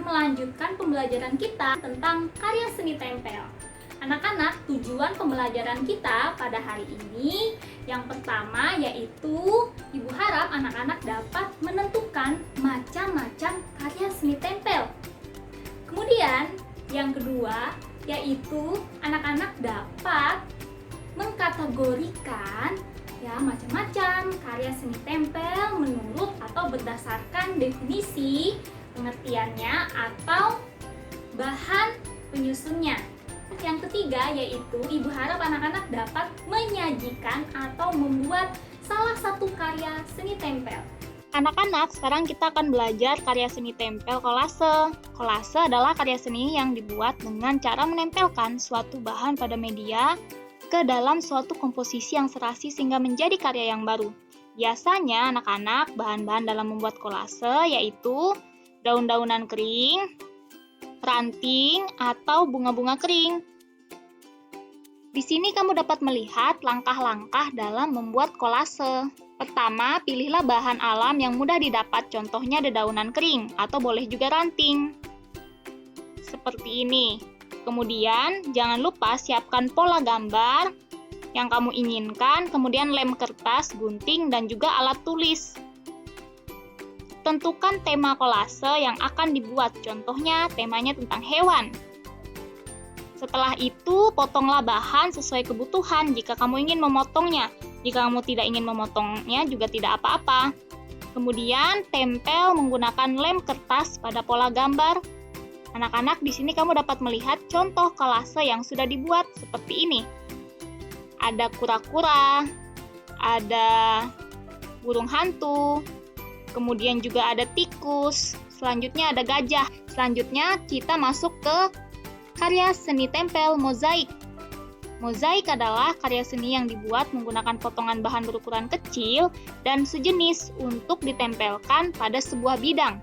melanjutkan pembelajaran kita tentang karya seni tempel. Anak-anak, tujuan pembelajaran kita pada hari ini yang pertama yaitu Ibu harap anak-anak dapat menentukan macam-macam karya seni tempel. Kemudian yang kedua yaitu anak-anak dapat mengkategorikan macam-macam karya seni tempel menurut atau berdasarkan definisi, pengertiannya atau bahan penyusunnya. Yang ketiga yaitu Ibu harap anak-anak dapat menyajikan atau membuat salah satu karya seni tempel. Anak-anak, sekarang kita akan belajar karya seni tempel kolase. Kolase adalah karya seni yang dibuat dengan cara menempelkan suatu bahan pada media ke dalam suatu komposisi yang serasi sehingga menjadi karya yang baru. Biasanya anak-anak bahan-bahan dalam membuat kolase yaitu daun-daunan kering, ranting, atau bunga-bunga kering. Di sini kamu dapat melihat langkah-langkah dalam membuat kolase. Pertama, pilihlah bahan alam yang mudah didapat, contohnya dedaunan kering atau boleh juga ranting. Seperti ini. Kemudian, jangan lupa siapkan pola gambar yang kamu inginkan, kemudian lem kertas, gunting, dan juga alat tulis. Tentukan tema kolase yang akan dibuat, contohnya temanya tentang hewan. Setelah itu, potonglah bahan sesuai kebutuhan jika kamu ingin memotongnya. Jika kamu tidak ingin memotongnya juga tidak apa-apa. Kemudian, tempel menggunakan lem kertas pada pola gambar. Anak-anak, di sini kamu dapat melihat contoh kolase yang sudah dibuat seperti ini. Ada kura-kura, ada burung hantu, kemudian juga ada tikus, selanjutnya ada gajah. Selanjutnya kita masuk ke karya seni tempel mozaik. Mozaik adalah karya seni yang dibuat menggunakan potongan bahan berukuran kecil dan sejenis untuk ditempelkan pada sebuah bidang.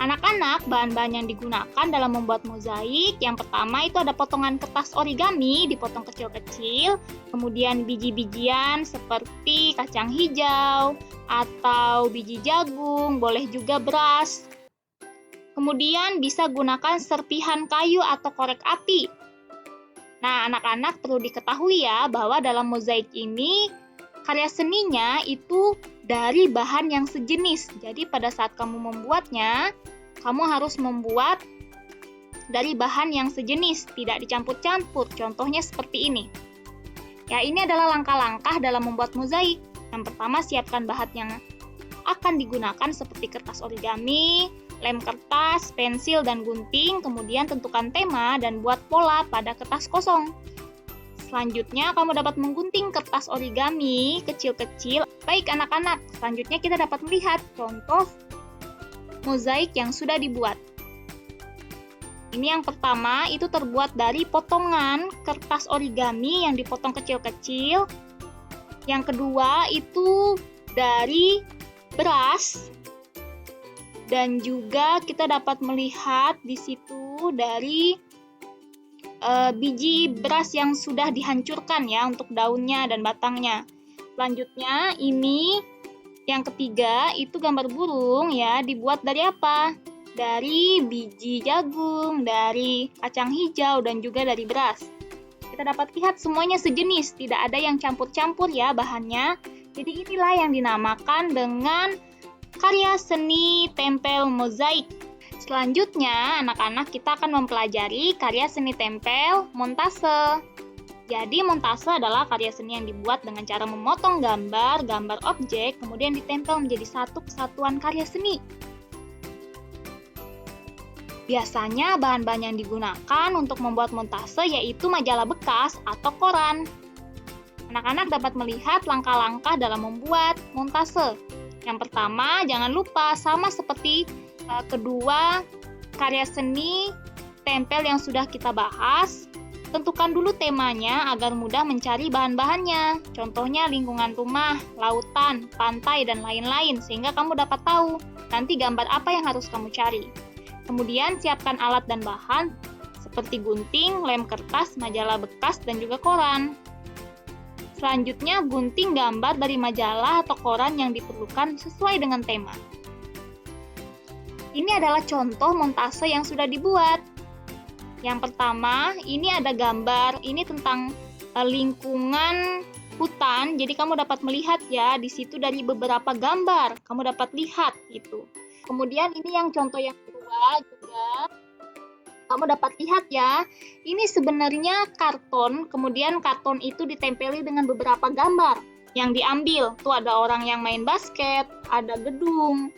Anak-anak, bahan-bahan yang digunakan dalam membuat mozaik, yang pertama itu ada potongan kertas origami dipotong kecil-kecil, kemudian biji-bijian seperti kacang hijau atau biji jagung, boleh juga beras. Kemudian bisa gunakan serpihan kayu atau korek api. Nah, anak-anak perlu diketahui ya bahwa dalam mozaik ini karya seninya itu dari bahan yang sejenis. Jadi pada saat kamu membuatnya, kamu harus membuat dari bahan yang sejenis, tidak dicampur-campur. Contohnya seperti ini. Ya, ini adalah langkah-langkah dalam membuat mozaik. Yang pertama, siapkan bahan yang akan digunakan seperti kertas origami, lem kertas, pensil, dan gunting, kemudian tentukan tema dan buat pola pada kertas kosong. Selanjutnya, kamu dapat menggunting kertas origami kecil-kecil. Baik anak-anak, selanjutnya kita dapat melihat contoh mozaik yang sudah dibuat. Ini yang pertama, itu terbuat dari potongan kertas origami yang dipotong kecil-kecil. Yang kedua, itu dari beras. Dan juga kita dapat melihat di situ dari biji beras yang sudah dihancurkan ya untuk daunnya dan batangnya. Selanjutnya ini yang ketiga itu gambar burung ya, dibuat dari apa? Dari biji jagung, dari kacang hijau dan juga dari beras. Kita dapat lihat semuanya sejenis, tidak ada yang campur-campur ya bahannya. Jadi inilah yang dinamakan dengan karya seni tempel mozaik. Selanjutnya, anak-anak kita akan mempelajari karya seni tempel montase. Jadi, montase adalah karya seni yang dibuat dengan cara memotong gambar objek, kemudian ditempel menjadi satu kesatuan karya seni. Biasanya, bahan-bahan yang digunakan untuk membuat montase yaitu majalah bekas atau koran. Anak-anak dapat melihat langkah-langkah dalam membuat montase. Yang pertama, jangan lupa sama seperti kedua karya seni tempel yang sudah kita bahas, tentukan dulu temanya agar mudah mencari bahan-bahannya. Contohnya lingkungan rumah, lautan, pantai, dan lain-lain, sehingga kamu dapat tahu nanti gambar apa yang harus kamu cari. Kemudian siapkan alat dan bahan seperti gunting, lem kertas, majalah bekas, dan juga koran. Selanjutnya, gunting gambar dari majalah atau koran yang diperlukan sesuai dengan tema. Ini adalah contoh montase yang sudah dibuat. Yang pertama, ini ada gambar, ini tentang lingkungan hutan. Jadi kamu dapat melihat ya, di situ dari beberapa gambar, kamu dapat lihat gitu. Kemudian ini yang contoh yang kedua juga, kamu dapat lihat ya, ini sebenarnya karton, kemudian karton itu ditempeli dengan beberapa gambar yang diambil. Tuh ada orang yang main basket, ada gedung,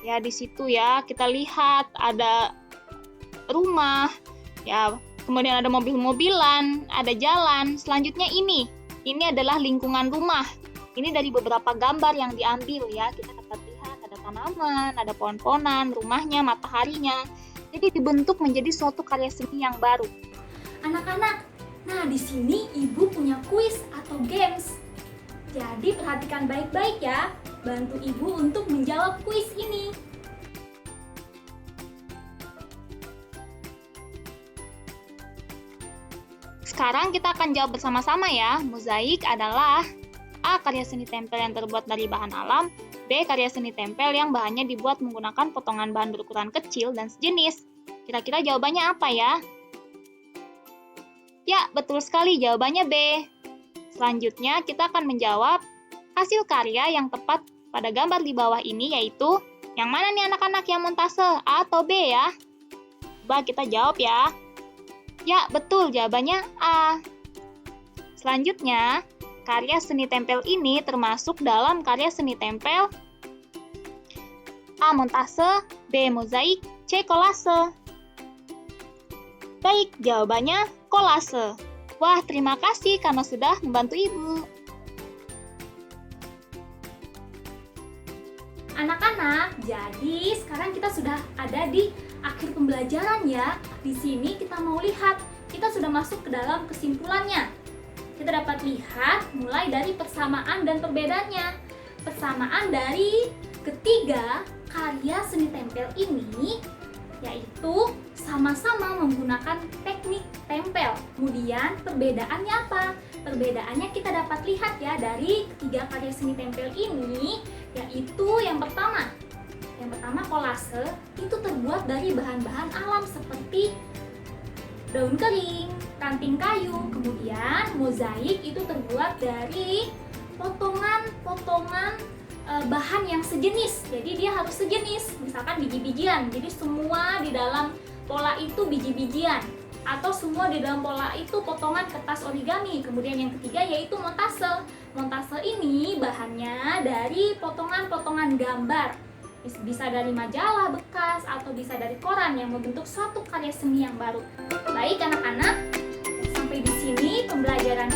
ya di situ ya kita lihat ada rumah, ya kemudian ada mobil-mobilan, ada jalan. Selanjutnya ini adalah lingkungan rumah. Ini dari beberapa gambar yang diambil ya, kita dapat lihat ada tanaman, ada pohon-pohonan, rumahnya, mataharinya. Jadi dibentuk menjadi suatu karya seni yang baru. Anak-anak, nah di sini Ibu punya kuis atau games. Jadi perhatikan baik-baik ya, bantu Ibu untuk menjawab kuis ini. Sekarang kita akan jawab bersama-sama ya. Mozaik adalah A. Karya seni tempel yang terbuat dari bahan alam. B. Karya seni tempel yang bahannya dibuat menggunakan potongan bahan berukuran kecil dan sejenis. Kira-kira jawabannya apa ya? Ya, betul sekali jawabannya B. Selanjutnya kita akan menjawab hasil karya yang tepat pada gambar di bawah ini, yaitu yang mana nih anak-anak yang montase? A atau B ya? Coba kita jawab ya. Ya, betul jawabannya A. Selanjutnya, karya seni tempel ini termasuk dalam karya seni tempel A. Montase, B. Mozaik, C. Kolase. Baik, jawabannya kolase. Wah, terima kasih karena sudah membantu Ibu. Anak-anak, jadi sekarang kita sudah ada di akhir pembelajaran ya. Di sini kita mau lihat, kita sudah masuk ke dalam kesimpulannya. Kita dapat lihat mulai dari persamaan dan perbedaannya. Persamaan dari ketiga karya seni tempel ini yaitu sama-sama menggunakan teknik tempel. Kemudian perbedaannya apa? Perbedaannya kita dapat lihat ya dari ketiga karya seni tempel ini, yaitu yang pertama kolase itu terbuat dari bahan-bahan alam seperti daun kering, ranting kayu. Kemudian mozaik itu terbuat dari potongan-potongan bahan yang sejenis. Jadi dia harus sejenis, misalkan biji-bijian. Jadi semua di dalam pola itu biji-bijian, atau semua di dalam pola itu potongan kertas origami. Kemudian yang ketiga yaitu montase. Montase ini bahannya dari potongan-potongan gambar. Bisa dari majalah bekas atau bisa dari koran yang membentuk suatu karya seni yang baru. Baik anak-anak, sampai di sini pembelajaran